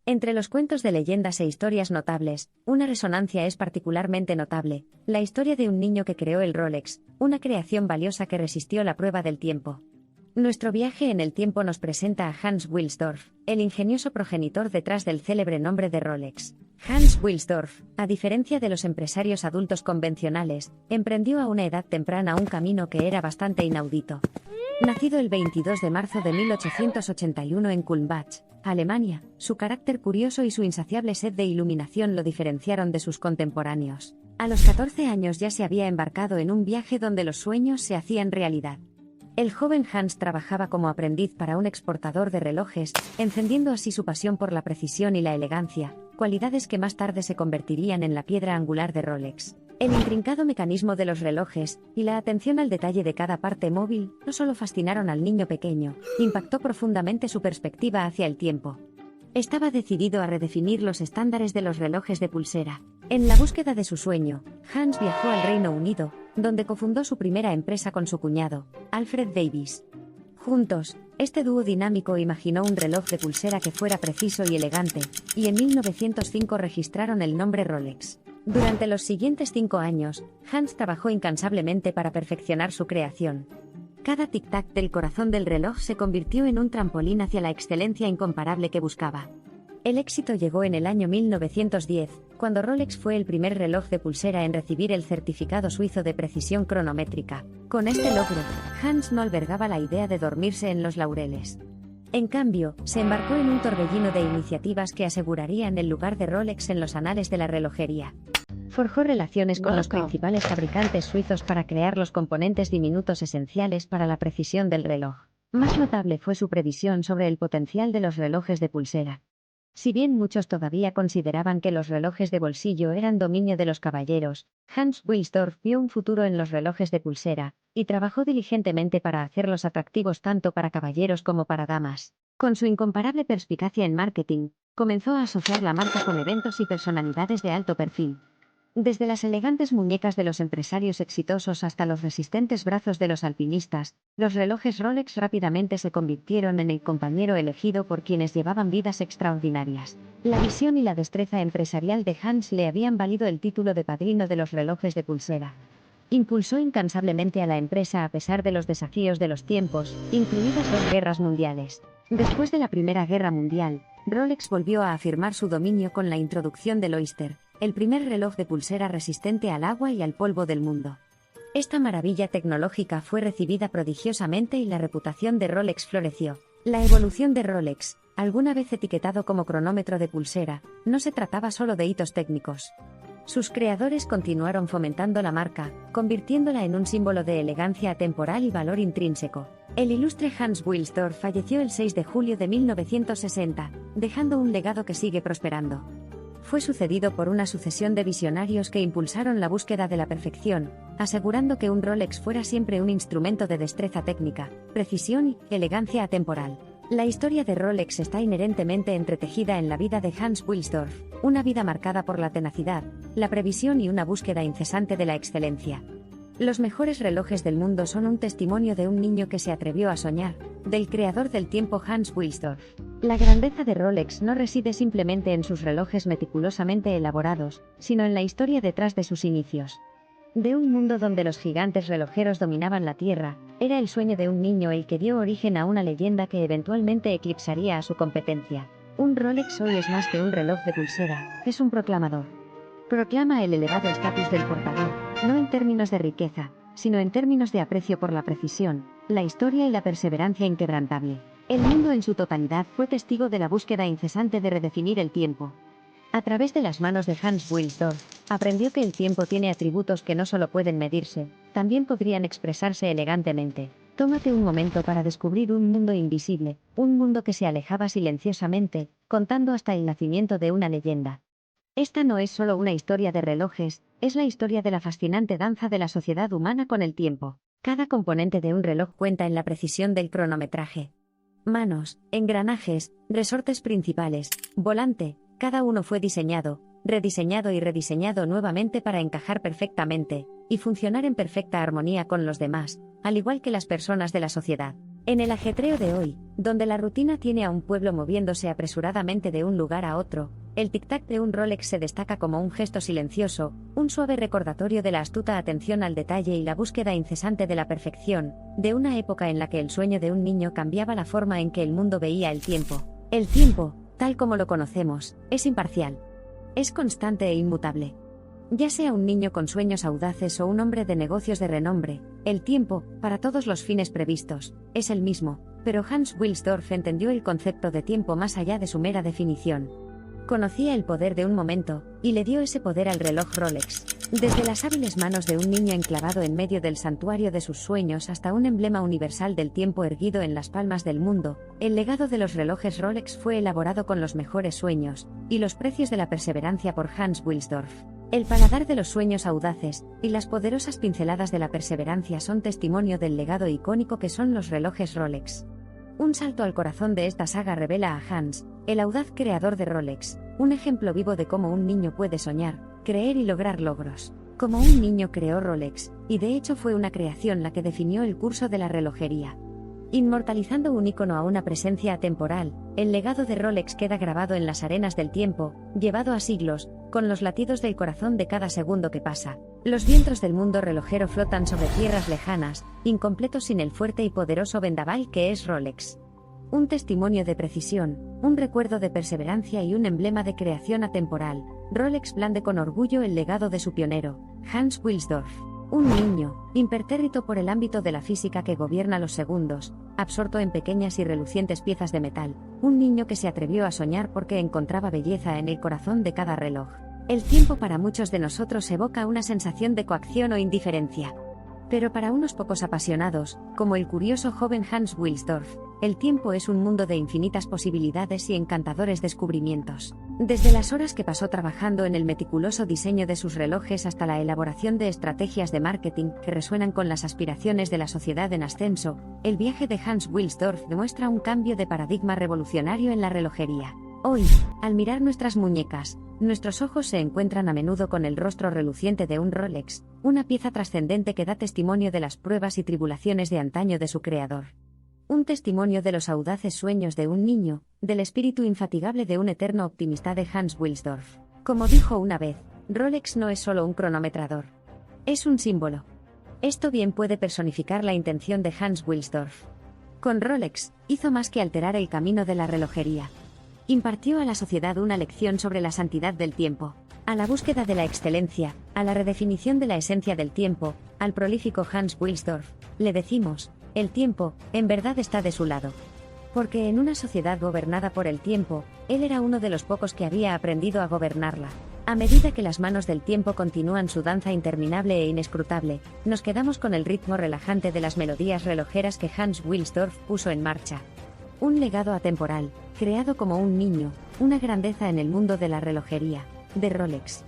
Entre los cuentos de leyendas e historias notables, una resonancia es particularmente notable: la historia de un niño que creó el Rolex, una creación valiosa que resistió la prueba del tiempo. Nuestro viaje en el tiempo nos presenta a Hans Wilsdorf, el ingenioso progenitor detrás del célebre nombre de Rolex. Hans Wilsdorf, a diferencia de los empresarios adultos convencionales, emprendió a una edad temprana un camino que era bastante inaudito. Nacido el 22 de marzo de 1881 en Kulmbach, Alemania, su carácter curioso y su insaciable sed de iluminación lo diferenciaron de sus contemporáneos. A los 14 años ya se había embarcado en un viaje donde los sueños se hacían realidad. El joven Hans trabajaba como aprendiz para un exportador de relojes, encendiendo así su pasión por la precisión y la elegancia, cualidades que más tarde se convertirían en la piedra angular de Rolex. El intrincado mecanismo de los relojes y la atención al detalle de cada parte móvil no solo fascinaron al niño pequeño, impactó profundamente su perspectiva hacia el tiempo. Estaba decidido a redefinir los estándares de los relojes de pulsera. En la búsqueda de su sueño, Hans viajó al Reino Unido, donde cofundó su primera empresa con su cuñado, Alfred Davis. Juntos, este dúo dinámico imaginó un reloj de pulsera que fuera preciso y elegante, y en 1905 registraron el nombre Rolex. Durante los siguientes 5 años, Hans trabajó incansablemente para perfeccionar su creación. Cada tic-tac del corazón del reloj se convirtió en un trampolín hacia la excelencia incomparable que buscaba. El éxito llegó en el año 1910, cuando Rolex fue el primer reloj de pulsera en recibir el certificado suizo de precisión cronométrica. Con este logro, Hans no albergaba la idea de dormirse en los laureles. En cambio, se embarcó en un torbellino de iniciativas que asegurarían el lugar de Rolex en los anales de la relojería. Forjó relaciones con los principales fabricantes suizos para crear los componentes diminutos esenciales para la precisión del reloj. Más notable fue su previsión sobre el potencial de los relojes de pulsera. Si bien muchos todavía consideraban que los relojes de bolsillo eran dominio de los caballeros, Hans Wilsdorf vio un futuro en los relojes de pulsera, y trabajó diligentemente para hacerlos atractivos tanto para caballeros como para damas. Con su incomparable perspicacia en marketing, comenzó a asociar la marca con eventos y personalidades de alto perfil. Desde las elegantes muñecas de los empresarios exitosos hasta los resistentes brazos de los alpinistas, los relojes Rolex rápidamente se convirtieron en el compañero elegido por quienes llevaban vidas extraordinarias. La visión y la destreza empresarial de Hans le habían valido el título de padrino de los relojes de pulsera. Impulsó incansablemente a la empresa a pesar de los desafíos de los tiempos, incluidas 2 guerras mundiales. Después de la Primera Guerra Mundial, Rolex volvió a afirmar su dominio con la introducción del Oyster, el primer reloj de pulsera resistente al agua y al polvo del mundo. Esta maravilla tecnológica fue recibida prodigiosamente y la reputación de Rolex floreció. La evolución de Rolex, alguna vez etiquetado como cronómetro de pulsera, no se trataba solo de hitos técnicos. Sus creadores continuaron fomentando la marca, convirtiéndola en un símbolo de elegancia atemporal y valor intrínseco. El ilustre Hans Wilsdorf falleció el 6 de julio de 1960, dejando un legado que sigue prosperando. Fue sucedido por una sucesión de visionarios que impulsaron la búsqueda de la perfección, asegurando que un Rolex fuera siempre un instrumento de destreza técnica, precisión y elegancia atemporal. La historia de Rolex está inherentemente entretejida en la vida de Hans Wilsdorf, una vida marcada por la tenacidad, la previsión y una búsqueda incesante de la excelencia. Los mejores relojes del mundo son un testimonio de un niño que se atrevió a soñar, del creador del tiempo Hans Wilsdorf. La grandeza de Rolex no reside simplemente en sus relojes meticulosamente elaborados, sino en la historia detrás de sus inicios. De un mundo donde los gigantes relojeros dominaban la Tierra, era el sueño de un niño el que dio origen a una leyenda que eventualmente eclipsaría a su competencia. Un Rolex hoy es más que un reloj de pulsera, es un proclamador. Proclama el elevado estatus del portador, no en términos de riqueza, sino en términos de aprecio por la precisión, la historia y la perseverancia inquebrantable. El mundo en su totalidad fue testigo de la búsqueda incesante de redefinir el tiempo. A través de las manos de Hans Wilsdorf, aprendió que el tiempo tiene atributos que no solo pueden medirse, también podrían expresarse elegantemente. Tómate un momento para descubrir un mundo invisible, un mundo que se alejaba silenciosamente, contando hasta el nacimiento de una leyenda. Esta no es solo una historia de relojes, es la historia de la fascinante danza de la sociedad humana con el tiempo. Cada componente de un reloj cuenta en la precisión del cronometraje. Manos, engranajes, resortes principales, volante, cada uno fue diseñado, rediseñado y rediseñado nuevamente para encajar perfectamente y funcionar en perfecta armonía con los demás, al igual que las personas de la sociedad. En el ajetreo de hoy, donde la rutina tiene a un pueblo moviéndose apresuradamente de un lugar a otro, el tic-tac de un Rolex se destaca como un gesto silencioso, un suave recordatorio de la astuta atención al detalle y la búsqueda incesante de la perfección, de una época en la que el sueño de un niño cambiaba la forma en que el mundo veía el tiempo. El tiempo, tal como lo conocemos, es imparcial. Es constante e inmutable. Ya sea un niño con sueños audaces o un hombre de negocios de renombre, el tiempo, para todos los fines previstos, es el mismo, pero Hans Wilsdorf entendió el concepto de tiempo más allá de su mera definición. Conocía el poder de un momento, y le dio ese poder al reloj Rolex. Desde las hábiles manos de un niño enclavado en medio del santuario de sus sueños hasta un emblema universal del tiempo erguido en las palmas del mundo, el legado de los relojes Rolex fue elaborado con los mejores sueños, y los precios de la perseverancia por Hans Wilsdorf. El paladar de los sueños audaces, y las poderosas pinceladas de la perseverancia son testimonio del legado icónico que son los relojes Rolex. Un salto al corazón de esta saga revela a Hans, el audaz creador de Rolex, un ejemplo vivo de cómo un niño puede soñar, creer y lograr logros. Como un niño creó Rolex, y de hecho fue una creación la que definió el curso de la relojería. Inmortalizando un icono a una presencia atemporal, el legado de Rolex queda grabado en las arenas del tiempo, llevado a siglos, con los latidos del corazón de cada segundo que pasa. Los vientos del mundo relojero flotan sobre tierras lejanas, incompletos sin el fuerte y poderoso vendaval que es Rolex. Un testimonio de precisión, un recuerdo de perseverancia y un emblema de creación atemporal, Rolex blande con orgullo el legado de su pionero, Hans Wilsdorf. Un niño, impertérrito por el ámbito de la física que gobierna los segundos, absorto en pequeñas y relucientes piezas de metal, un niño que se atrevió a soñar porque encontraba belleza en el corazón de cada reloj. El tiempo para muchos de nosotros evoca una sensación de coacción o indiferencia. Pero para unos pocos apasionados, como el curioso joven Hans Wilsdorf, el tiempo es un mundo de infinitas posibilidades y encantadores descubrimientos. Desde las horas que pasó trabajando en el meticuloso diseño de sus relojes hasta la elaboración de estrategias de marketing que resuenan con las aspiraciones de la sociedad en ascenso, el viaje de Hans Wilsdorf demuestra un cambio de paradigma revolucionario en la relojería. Hoy, al mirar nuestras muñecas, nuestros ojos se encuentran a menudo con el rostro reluciente de un Rolex, una pieza trascendente que da testimonio de las pruebas y tribulaciones de antaño de su creador. Un testimonio de los audaces sueños de un niño, del espíritu infatigable de un eterno optimista de Hans Wilsdorf. Como dijo una vez, Rolex no es solo un cronometrador. Es un símbolo. Esto bien puede personificar la intención de Hans Wilsdorf. Con Rolex, hizo más que alterar el camino de la relojería. Impartió a la sociedad una lección sobre la santidad del tiempo, a la búsqueda de la excelencia, a la redefinición de la esencia del tiempo. Al prolífico Hans Wilsdorf le decimos, el tiempo, en verdad está de su lado. Porque en una sociedad gobernada por el tiempo, él era uno de los pocos que había aprendido a gobernarla. A medida que las manos del tiempo continúan su danza interminable e inescrutable, nos quedamos con el ritmo relajante de las melodías relojeras que Hans Wilsdorf puso en marcha. Un legado atemporal, creado como un niño, una grandeza en el mundo de la relojería, de Rolex.